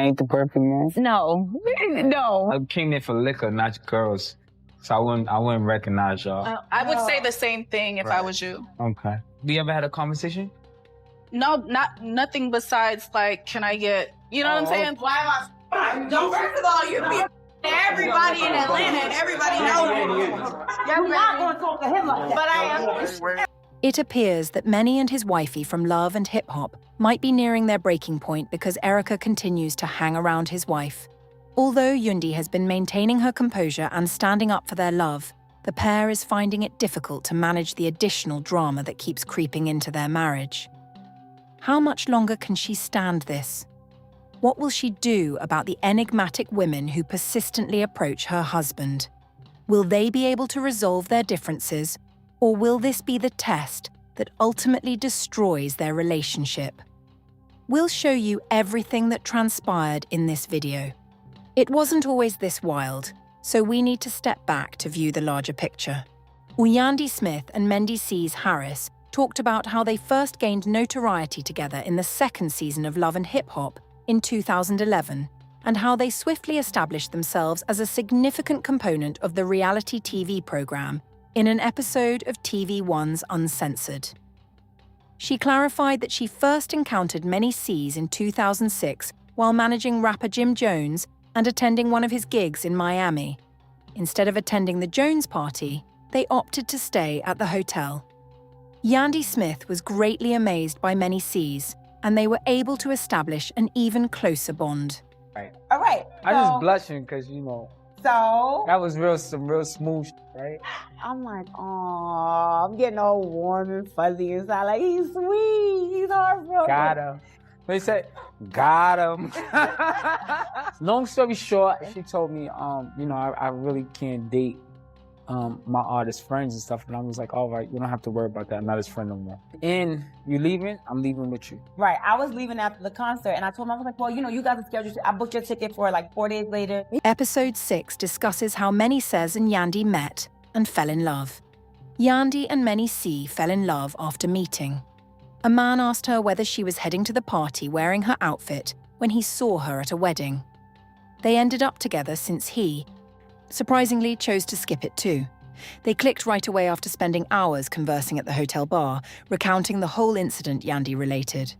ain't the perfect man? No. No. I came there for liquor, not girls. So I wouldn't recognize y'all. I would say the same thing if I was you. Okay. Do you ever had a conversation? No, nothing besides like, can I get, you know what I'm saying? Why am I? Don't, first of all, you be everybody in Atlanta and everybody knows you. You're not going to talk to him like that. But I am. It appears that Menny and his wifey from Love and Hip Hop might be nearing their breaking point because Erica continues to hang around his wife. Although Yandy has been maintaining her composure and standing up for their love, the pair is finding it difficult to manage the additional drama that keeps creeping into their marriage. How much longer can she stand this? What will she do about the enigmatic women who persistently approach her husband? Will they be able to resolve their differences, or will this be the test that ultimately destroys their relationship? We'll show you everything that transpired in this video. It wasn't always this wild, so we need to step back to view the larger picture. Yandy Smith and Mendeecees Harris talked about how they first gained notoriety together in the second season of Love and Hip Hop in 2011, and how they swiftly established themselves as a significant component of the reality TV program in an episode of TV1's Uncensored. She clarified that she first encountered Mendeecees in 2006 while managing rapper Jim Jones and attending one of his gigs in Miami. Instead of attending the Jones party, they opted to stay at the hotel. Yandy Smith was greatly amazed by Mendeecees, and they were able to establish an even closer bond. Right. All right. I just blushing because, you know, So that was some real smooth shit, right? I'm like, oh, I'm getting all warm and fuzzy inside. Like, he's sweet. He's heartbroken. Got him. They said, got him. Long story short, she told me, you know, I really can't date my artist friends and stuff. And I was like, all right, you don't have to worry about that. I'm not his friend no more. And you leaving? I'm leaving with you. Right. I was leaving after the concert, and I told him, I was like, well, you know, you guys are scheduled. I booked your ticket for like 4 days later. Episode 6 discusses how Mendeecees and Yandy met and fell in love. Yandy and Mendeecees fell in love after meeting. A man asked her whether she was heading to the party wearing her outfit when he saw her at a wedding. They ended up together since he, surprisingly, chose to skip it too. They clicked right away after spending hours conversing at the hotel bar, recounting the whole incident Yandy related.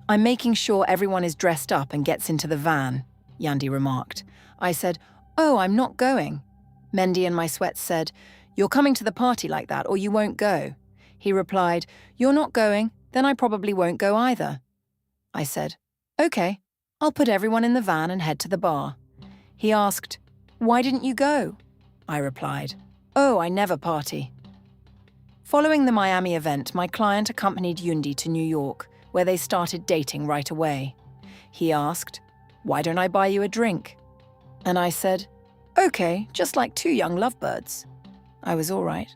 "I'm making sure everyone is dressed up and gets into the van," Yandy remarked. I said, "Oh, I'm not going." Mendy and my sweats said, "You're coming to the party like that or you won't go." He replied, "You're not going, then I probably won't go either." I said, "Okay, I'll put everyone in the van and head to the bar." He asked, "Why didn't you go?" I replied, "Oh, I never party." Following the Miami event, my client accompanied Yandy to New York, where they started dating right away. He asked, "Why don't I buy you a drink?" And I said, "Okay, just like two young lovebirds." I was all right.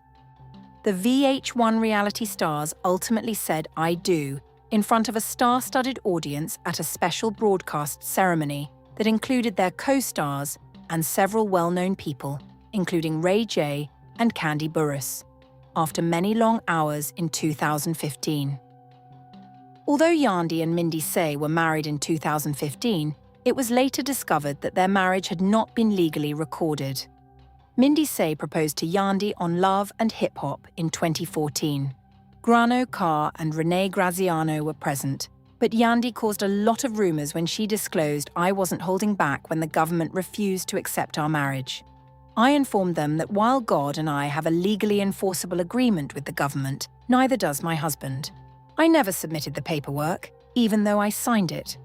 The VH1 reality stars ultimately said "I do" in front of a star-studded audience at a special broadcast ceremony that included their co-stars and several well-known people, including Ray J and Candy Burruss, after many long hours in 2015. Although Yandy and Mendeecees were married in 2015, it was later discovered that their marriage had not been legally recorded. Mendeecees proposed to Yandy on Love and Hip Hop in 2014. Grano Carr and Renee Graziano were present, but Yandy caused a lot of rumors when she disclosed I wasn't holding back when the government refused to accept our marriage. I informed them that while God and I have a legally enforceable agreement with the government, neither does my husband. I never submitted the paperwork, even though I signed it.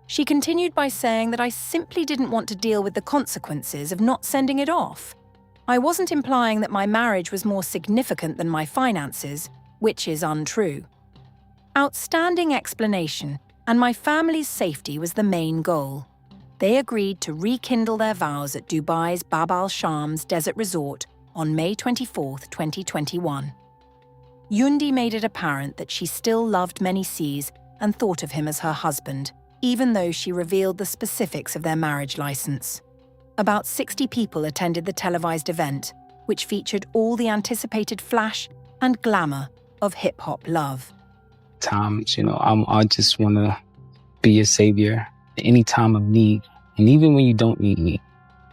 She continued by saying that I simply didn't want to deal with the consequences of not sending it off. I wasn't implying that my marriage was more significant than my finances, which is untrue. Outstanding explanation, and my family's safety was the main goal. They agreed to rekindle their vows at Dubai's Bab al Shams Desert Resort on May 24, 2021. Yandy made it apparent that she still loved Mendeecees and thought of him as her husband, even though she revealed the specifics of their marriage license. About 60 people attended the televised event, which featured all the anticipated flash and glamour of hip-hop love. Times, you know, I just want to be a savior any time of need. And even when you don't need me,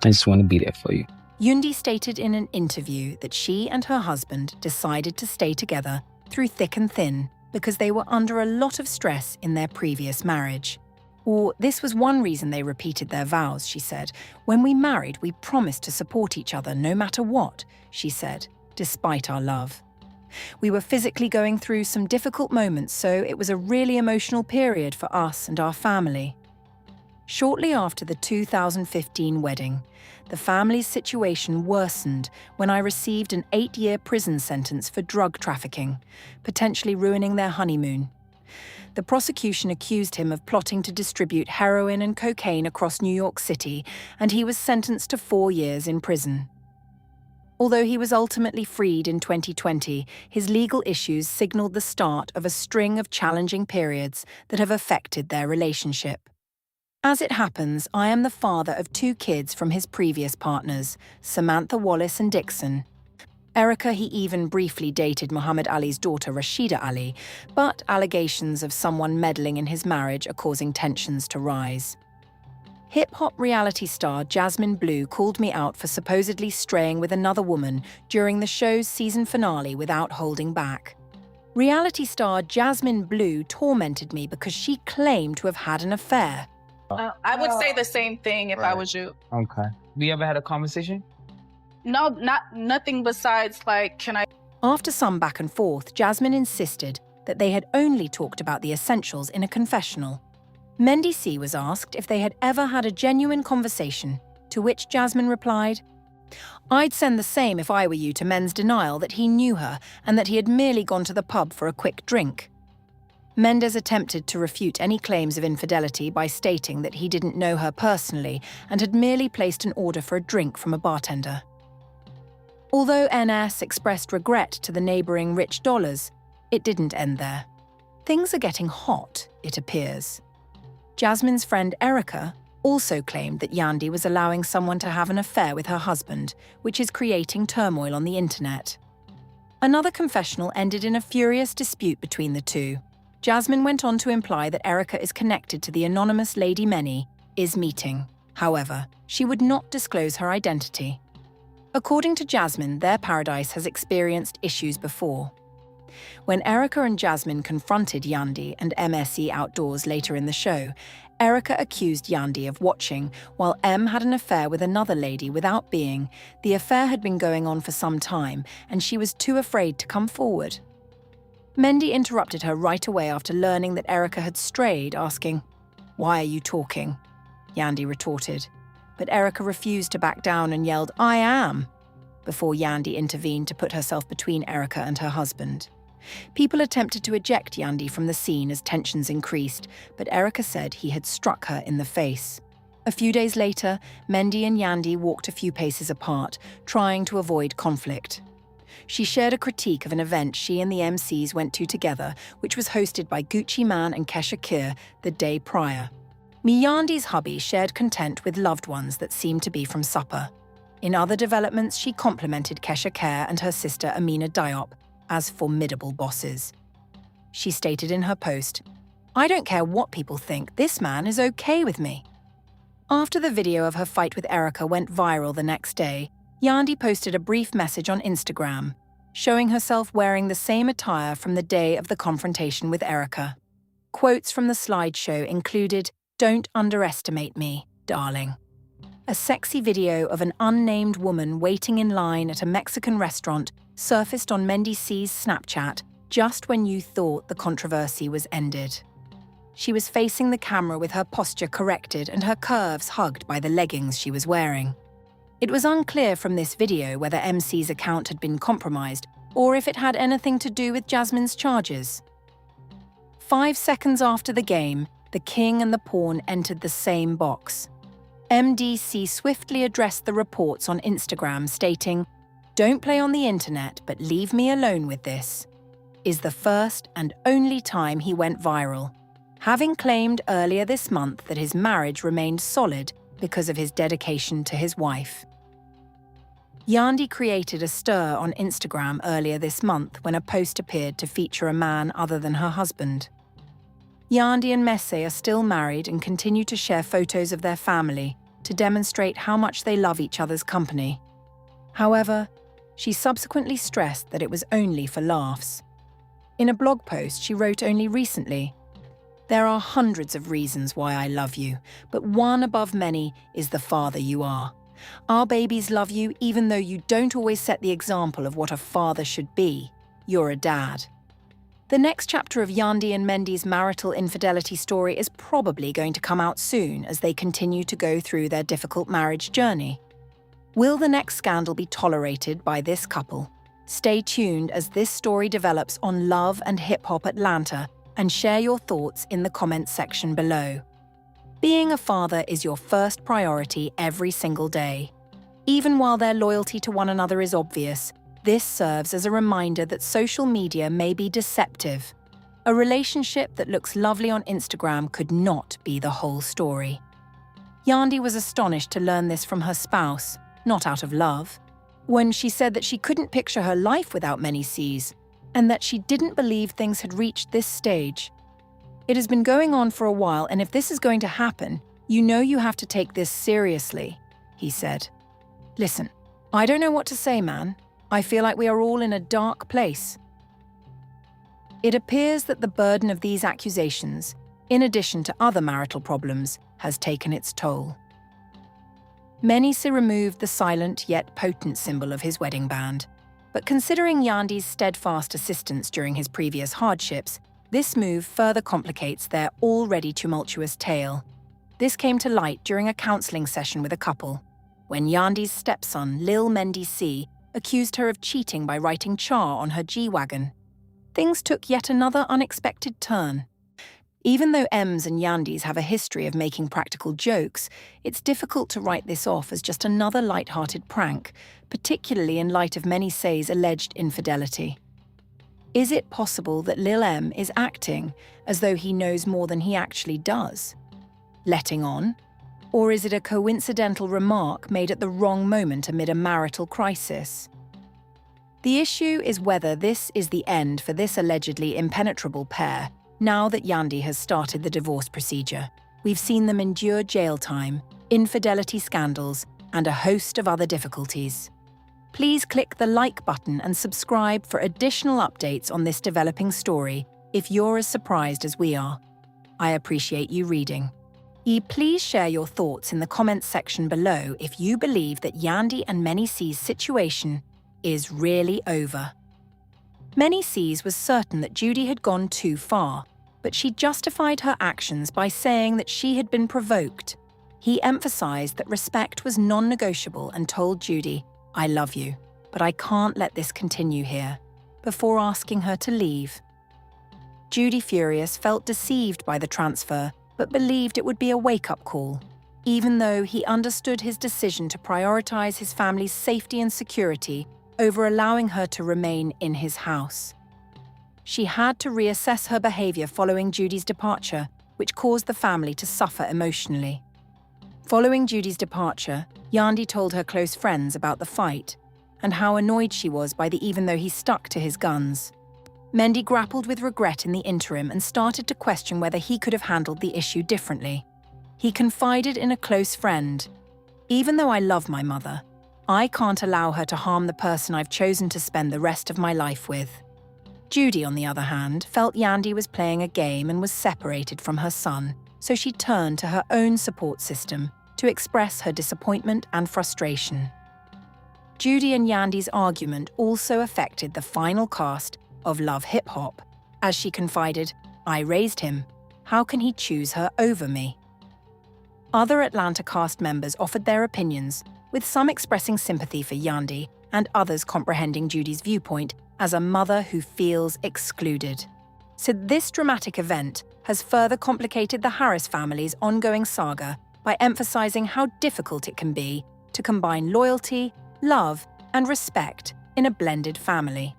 I just want to be there for you. Yandy stated in an interview that she and her husband decided to stay together through thick and thin because they were under a lot of stress in their previous marriage. Or this was one reason they repeated their vows, she said. When we married, we promised to support each other no matter what, she said, despite our love. We were physically going through some difficult moments, so it was a really emotional period for us and our family. Shortly after the 2015 wedding, the family's situation worsened when I received an 8-year prison sentence for drug trafficking, potentially ruining their honeymoon. The prosecution accused him of plotting to distribute heroin and cocaine across New York City, and he was sentenced to 4 years in prison. Although he was ultimately freed in 2020, his legal issues signaled the start of a string of challenging periods that have affected their relationship. As it happens, I am the father of 2 kids from his previous partners, Samantha Wallace and Dixon. Erica, he even briefly dated Muhammad Ali's daughter Rashida Ali, but allegations of someone meddling in his marriage are causing tensions to rise. Hip-hop reality star Jasmine Blue called me out for supposedly straying with another woman during the show's season finale without holding back. Reality star Jasmine Blue tormented me because she claimed to have had an affair. I would say the same thing if I was you. Okay. We ever had a conversation? No, nothing besides like, can I? After some back and forth, Jasmine insisted that they had only talked about the essentials in a confessional. Mendeecees was asked if they had ever had a genuine conversation, to which Jasmine replied, "I'd send the same if I were you to Men's denial that he knew her and that he had merely gone to the pub for a quick drink." Mendes attempted to refute any claims of infidelity by stating that he didn't know her personally and had merely placed an order for a drink from a bartender. Although NS expressed regret to the neighbouring Rich Dollars, it didn't end there. Things are getting hot, it appears. Jasmine's friend Erica also claimed that Yandy was allowing someone to have an affair with her husband, which is creating turmoil on the internet. Another confessional ended in a furious dispute between the two. Jasmine went on to imply that Erica is connected to the anonymous Lady Menny is meeting. However, she would not disclose her identity. According to Jasmine, their paradise has experienced issues before. When Erica and Jasmine confronted Yandy and MSE outdoors later in the show, Erica accused Yandy of watching while M had an affair with another lady without being. The affair had been going on for some time, and she was too afraid to come forward. Mendy interrupted her right away after learning that Erica had strayed, asking, "Why are you talking?" Yandy retorted. But Erica refused to back down and yelled, "I am," before Yandy intervened to put herself between Erica and her husband. People attempted to eject Yandy from the scene as tensions increased, but Erica said he had struck her in the face. A few days later, Mendy and Yandy walked a few paces apart, trying to avoid conflict. She shared a critique of an event she and the MCs went to together, which was hosted by Gucci Mane and Kesha Kir the day prior. Yandy's hubby shared content with loved ones that seemed to be from supper. In other developments, she complimented Kesha Kir and her sister Amina Diop as formidable bosses. She stated in her post, "I don't care what people think, this man is okay with me." After the video of her fight with Erica went viral the next day, Yandy posted a brief message on Instagram, showing herself wearing the same attire from the day of the confrontation with Erica. Quotes from the slideshow included, "Don't underestimate me, darling." A sexy video of an unnamed woman waiting in line at a Mexican restaurant surfaced on Mendeecees' Snapchat just when you thought the controversy was ended. She was facing the camera with her posture corrected and her curves hugged by the leggings she was wearing. It was unclear from this video whether MC's account had been compromised or if it had anything to do with Jasmine's charges. 5 seconds after the game, the king and the pawn entered the same box. MDC swiftly addressed the reports on Instagram, stating, "Don't play on the internet, but leave me alone with this," is the first and only time he went viral, having claimed earlier this month that his marriage remained solid because of his dedication to his wife. Yandy created a stir on Instagram earlier this month when a post appeared to feature a man other than her husband. Yandy and Mendeecees are still married and continue to share photos of their family to demonstrate how much they love each other's company. However, she subsequently stressed that it was only for laughs. In a blog post she wrote only recently, "There are hundreds of reasons why I love you, but one above many is the father you are. Our babies love you even though you don't always set the example of what a father should be. You're a dad." The next chapter of Yandy and Mendeecees' marital infidelity story is probably going to come out soon as they continue to go through their difficult marriage journey. Will the next scandal be tolerated by this couple? Stay tuned as this story develops on Love and Hip Hop Atlanta and share your thoughts in the comments section below. Being a father is your first priority every single day. Even while their loyalty to one another is obvious, this serves as a reminder that social media may be deceptive. A relationship that looks lovely on Instagram could not be the whole story. Yandy was astonished to learn this from her spouse, not out of love, when she said that she couldn't picture her life without Mendeecees, and that she didn't believe things had reached this stage. "It has been going on for a while, and if this is going to happen, you know you have to take this seriously," he said. "Listen, I don't know what to say, man. I feel like we are all in a dark place." It appears that the burden of these accusations, in addition to other marital problems, has taken its toll. Mendeecees removed the silent yet potent symbol of his wedding band, but considering Yandy's steadfast assistance during his previous hardships, this move further complicates their already tumultuous tale. This came to light during a counseling session with a couple, when Yandy's stepson, Lil Mendeecees, accused her of cheating by writing char on her G-Wagon. Things took yet another unexpected turn. Even though Ems and Yandy's have a history of making practical jokes, it's difficult to write this off as just another light-hearted prank, particularly in light of Mendeecees' alleged infidelity. Is it possible that Lil M is acting as though he knows more than he actually does? Letting on? Or is it a coincidental remark made at the wrong moment amid a marital crisis? The issue is whether this is the end for this allegedly impenetrable pair. Now that Yandy has started the divorce procedure, we've seen them endure jail time, infidelity scandals, and a host of other difficulties. Please click the like button and subscribe for additional updates on this developing story if you're as surprised as we are. I appreciate you reading. Please share your thoughts in the comments section below if you believe that Yandy and Mendeecees' situation is really over. Mendeecees was certain that Judy had gone too far, but she justified her actions by saying that she had been provoked. He emphasized that respect was non-negotiable and told Judy, "I love you, but I can't let this continue here," before asking her to leave. Judy, furious, felt deceived by the transfer, but believed it would be a wake-up call, even though he understood his decision to prioritize his family's safety and security over allowing her to remain in his house. She had to reassess her behavior following Judy's departure, which caused the family to suffer emotionally. Following Judy's departure, Yandy told her close friends about the fight and how annoyed she was by even though he stuck to his guns. Mendy grappled with regret in the interim and started to question whether he could have handled the issue differently. He confided in a close friend, "Even though I love my mother, I can't allow her to harm the person I've chosen to spend the rest of my life with." Judy, on the other hand, felt Yandy was playing a game and was separated from her son, so she turned to her own support system to express her disappointment and frustration. Judy and Yandy's argument also affected the final cast of Love Hip Hop, as she confided, "I raised him. How can he choose her over me?" Other Atlanta cast members offered their opinions, with some expressing sympathy for Yandy and others comprehending Judy's viewpoint as a mother who feels excluded. So this dramatic event has further complicated the Harris family's ongoing saga by emphasizing how difficult it can be to combine loyalty, love, and respect in a blended family.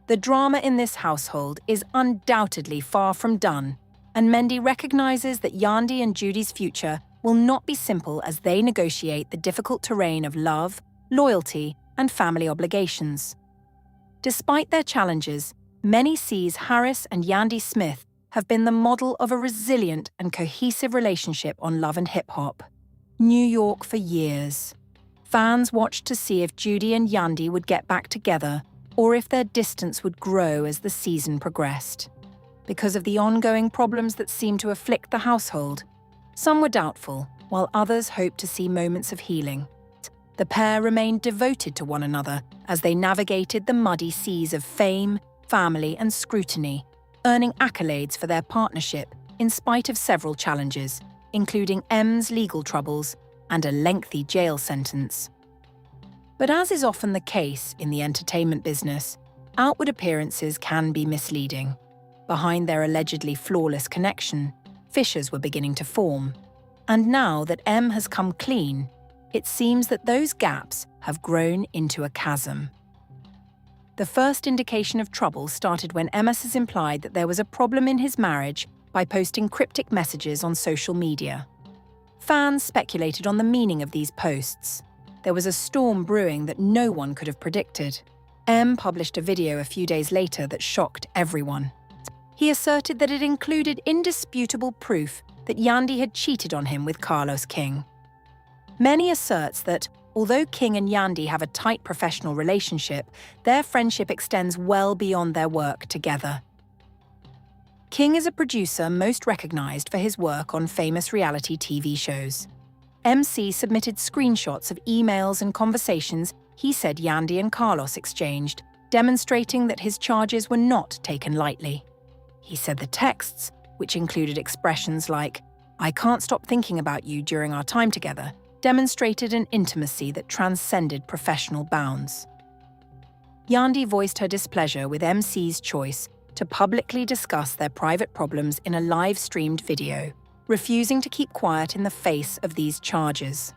The drama in this household is undoubtedly far from done, and Mendy recognizes that Yandy and Judy's future will not be simple as they negotiate the difficult terrain of love, loyalty, and family obligations. Despite their challenges, Mendeecees Harris and Yandy Smith have been the model of a resilient and cohesive relationship on Love and Hip Hop. New York for years. Fans watched to see if Judy and Yandy would get back together or if their distance would grow as the season progressed. Because of the ongoing problems that seemed to afflict the household, some were doubtful, while others hoped to see moments of healing. The pair remained devoted to one another as they navigated the muddy seas of fame, family, and scrutiny, earning accolades for their partnership in spite of several challenges, including M's legal troubles and a lengthy jail sentence. But as is often the case in the entertainment business, outward appearances can be misleading. Behind their allegedly flawless connection, fissures were beginning to form. And now that M has come clean, it seems that those gaps have grown into a chasm. The first indication of trouble started when Emmas implied that there was a problem in his marriage by posting cryptic messages on social media. Fans speculated on the meaning of these posts. There was a storm brewing that no one could have predicted. M published a video a few days later that shocked everyone. He asserted that it included indisputable proof that Yandy had cheated on him with Carlos King. Many asserts that, although King and Yandy have a tight professional relationship, their friendship extends well beyond their work together. King is a producer most recognized for his work on famous reality TV shows. MC submitted screenshots of emails and conversations he said Yandy and Carlos exchanged, demonstrating that his charges were not taken lightly. He said the texts, which included expressions like, "I can't stop thinking about you during our time together," demonstrated an intimacy that transcended professional bounds. Yandy voiced her displeasure with MC's choice to publicly discuss their private problems in a live-streamed video, refusing to keep quiet in the face of these charges.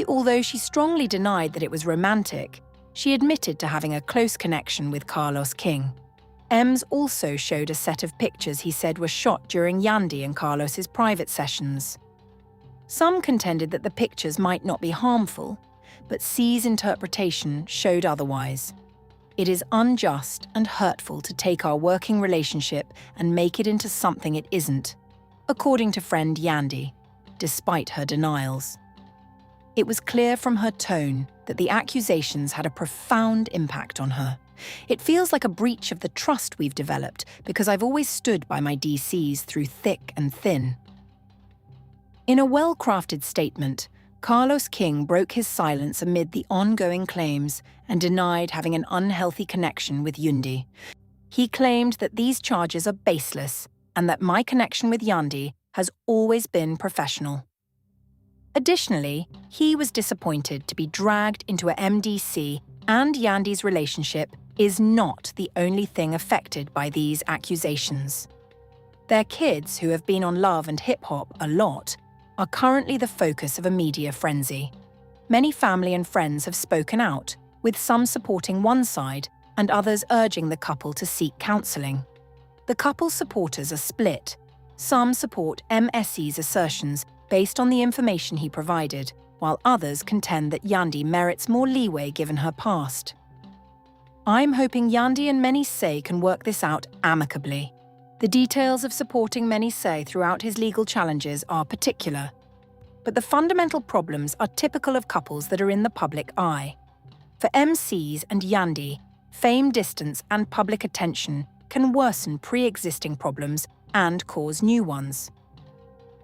Although she strongly denied that it was romantic, she admitted to having a close connection with Carlos King. Ems also showed a set of pictures he said were shot during Yandy and Carlos's private sessions. Some contended that the pictures might not be harmful, but C's interpretation showed otherwise. It is unjust and hurtful to take our working relationship and make it into something it isn't, according to friend Yandy, despite her denials. It was clear from her tone that the accusations had a profound impact on her. It feels like a breach of the trust we've developed because I've always stood by my DCs through thick and thin. In a well-crafted statement, Carlos King broke his silence amid the ongoing claims and denied having an unhealthy connection with Yandy. He claimed that these charges are baseless and that my connection with Yandy has always been professional. Additionally, he was disappointed to be dragged into a MDC, and Yandy's relationship is not the only thing affected by these accusations. Their kids, who have been on Love and Hip Hop a lot, are currently the focus of a media frenzy. Many family and friends have spoken out, with some supporting one side and others urging the couple to seek counselling. The couple's supporters are split. Some support MSE's assertions based on the information he provided, while others contend that Yandy merits more leeway given her past. I'm hoping Yandy and Mendeecees can work this out amicably. The details of supporting Mendeecees throughout his legal challenges are particular, but the fundamental problems are typical of couples that are in the public eye. For MCs and Yandy, fame, distance, and public attention can worsen pre-existing problems and cause new ones.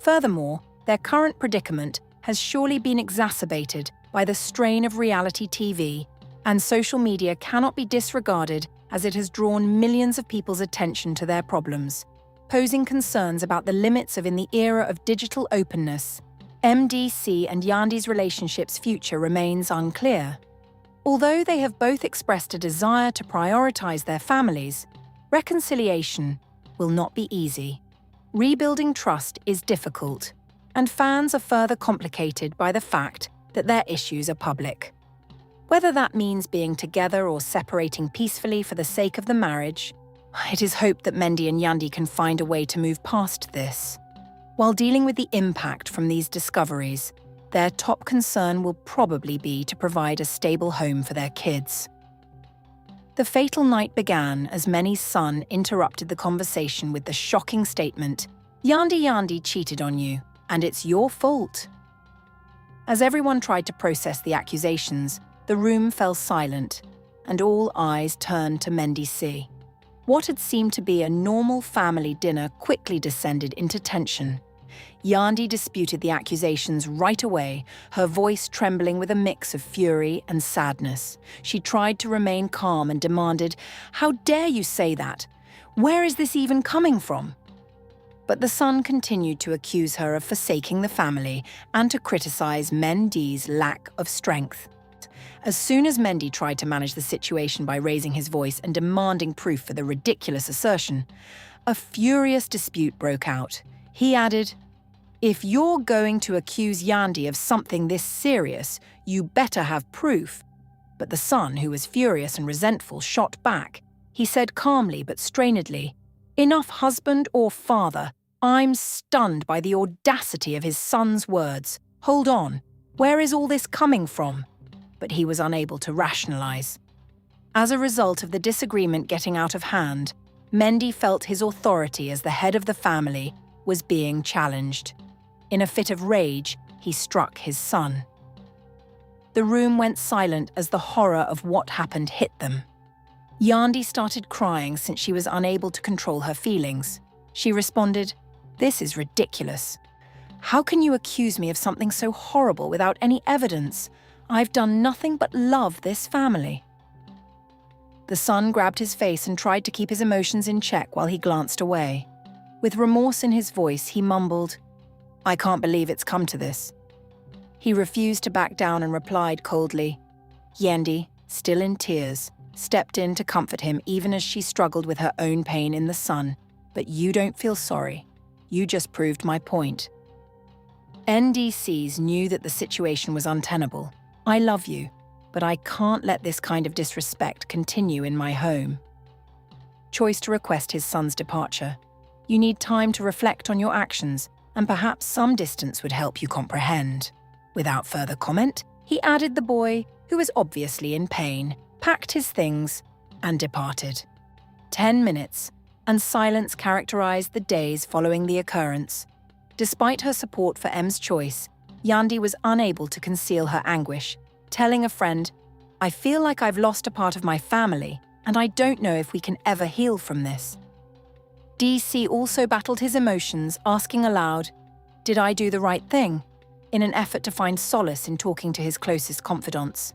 Furthermore, their current predicament has surely been exacerbated by the strain of reality TV, and social media cannot be disregarded as it has drawn millions of people's attention to their problems, posing concerns about the limits of in the era of digital openness. MDC and Yandy's relationship's future remains unclear. Although they have both expressed a desire to prioritize their families, reconciliation will not be easy. Rebuilding trust is difficult, and fans are further complicated by the fact that their issues are public. Whether that means being together or separating peacefully for the sake of the marriage, it is hoped that Mendy and Yandy can find a way to move past this. While dealing with the impact from these discoveries, their top concern will probably be to provide a stable home for their kids. The fatal night began as Mendeecees' son interrupted the conversation with the shocking statement, Yandy cheated on you, and it's your fault. As everyone tried to process the accusations, the room fell silent, and all eyes turned to Mendeecees. What had seemed to be a normal family dinner quickly descended into tension. Yandy disputed the accusations right away, her voice trembling with a mix of fury and sadness. She tried to remain calm and demanded, "How dare you say that? Where is this even coming from?" But the son continued to accuse her of forsaking the family and to criticize Mendeecees' lack of strength. As soon as Mendy tried to manage the situation by raising his voice and demanding proof for the ridiculous assertion, a furious dispute broke out. He added, "If you're going to accuse Yandy of something this serious, you better have proof." But the son, who was furious and resentful, shot back. He said calmly but strainedly, "Enough, husband or father. I'm stunned by the audacity of his son's words. Hold on, where is all this coming from?" But he was unable to rationalize. As a result of the disagreement getting out of hand, Mendy felt his authority as the head of the family was being challenged. In a fit of rage, he struck his son. The room went silent as the horror of what happened hit them. Yandy started crying since she was unable to control her feelings. She responded, "This is ridiculous. How can you accuse me of something so horrible without any evidence? I've done nothing but love this family." The son grabbed his face and tried to keep his emotions in check while he glanced away. With remorse in his voice, he mumbled, "I can't believe it's come to this." He refused to back down and replied coldly. Yandy, still in tears, stepped in to comfort him even as she struggled with her own pain in the son. "But you don't feel sorry. You just proved my point." Mendeecees knew that the situation was untenable. "I love you, but I can't let this kind of disrespect continue in my home." Choice to request his son's departure. "You need time to reflect on your actions, and perhaps some distance would help you comprehend." Without further comment, he added the boy, who was obviously in pain, packed his things, and departed. 10 minutes, and silence characterized the days following the occurrence. Despite her support for M's choice, Yandy was unable to conceal her anguish, telling a friend, "I feel like I've lost a part of my family, and I don't know if we can ever heal from this." DC also battled his emotions, asking aloud, "Did I do the right thing?" in an effort to find solace in talking to his closest confidants.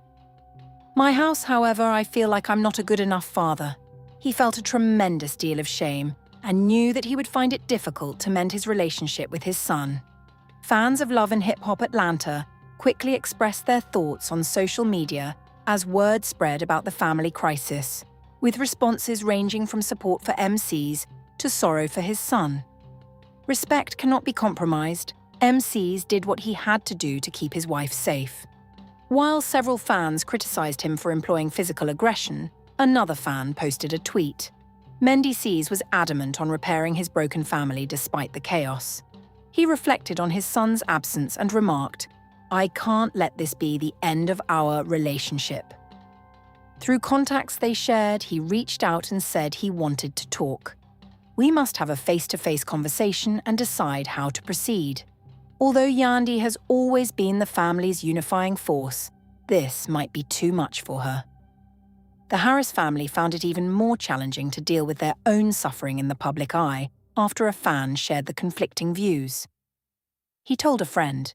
"My house, however, I feel like I'm not a good enough father." He felt a tremendous deal of shame and knew that he would find it difficult to mend his relationship with his son. Fans of Love and Hip Hop Atlanta quickly expressed their thoughts on social media as word spread about the family crisis, with responses ranging from support for MCs to sorrow for his son. Respect cannot be compromised. MCs did what he had to do to keep his wife safe. While several fans criticized him for employing physical aggression, another fan posted a tweet. Mendeecees was adamant on repairing his broken family despite the chaos. He reflected on his son's absence and remarked, "I can't let this be the end of our relationship." Through contacts they shared, he reached out and said he wanted to talk. "We must have a face-to-face conversation and decide how to proceed." Although Yandy has always been the family's unifying force, this might be too much for her. The Harris family found it even more challenging to deal with their own suffering in the public eye after a fan shared the conflicting views. He told a friend,